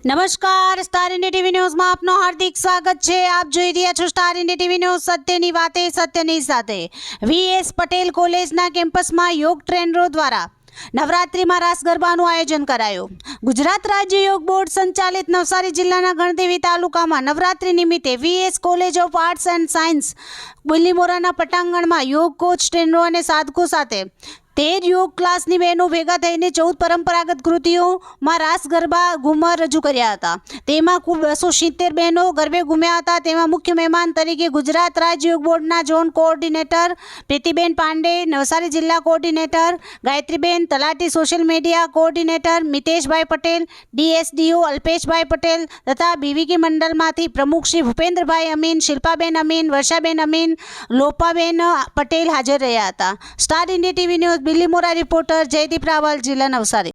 નમસ્કાર, star India TV ન્યૂઝમાં આપનું હાર્દિક સ્વાગત છે। આપ જોઈ રહ્યા છો સ્ટાર ઇન્ડિયા ટીવી ન્યૂઝ, સત્યની વાતે સત્યની સાથે। વીએસ પટેલ કોલેજના કેમ્પસમાં યોગ ટ્રેનરો દ્વારા નવરાત્રિમાં રાસ ગરબાનું આયોજન કરાયું। ગુજરાત રાજ્ય યોગ બોર્ડ સંચાલિત નવસારી જિલ્લાના ગણદેવી તાલુકામાં નવરાત્રિ નિમિત્તે VS college of arts and science બિલીમોરાના પટાંગણમાં યોગ કોચ ટ્રેનરો અને સાધકો સાથે 13 યોગ ક્લાસની બહેનો ભેગા થઈને 14 પરંપરાગત કૃતિઓમાં રાસ ગરબા ઘુમર રજૂ કર્યા હતા। તેમાં કુલ 270 બહેનો ગરબે ઘૂમ્યા હતા। તેમાં મુખ્ય મહેમાન તરીકે ગુજરાત રાજ્ય યોગ બોર્ડના ઝોન કોઓર્ડિનેટર પ્રીતિબેન પાંડે, નવસારી જિલ્લા કોઓર્ડિનેટર ગાયત્રીબેન, તલાટી સોશિયલ મીડિયા કોઓર્ડિનેટર મિતેશભાઈ પટેલ, ડીએસડીઓ અલ્પેશભાઈ પટેલ તથા બીવીકે મંડળમાંથી પ્રમુખ શ્રી ભૂપેન્દ્રભાઈ અમીન, શિલ્પાબેન અમીન, વર્ષાબેન અમીન, લોપાબેન પટેલ હાજર રહ્યા હતા। Star India TV news Bilimora reporter Jaydeep Rawal, જિલ્લા નવસારી।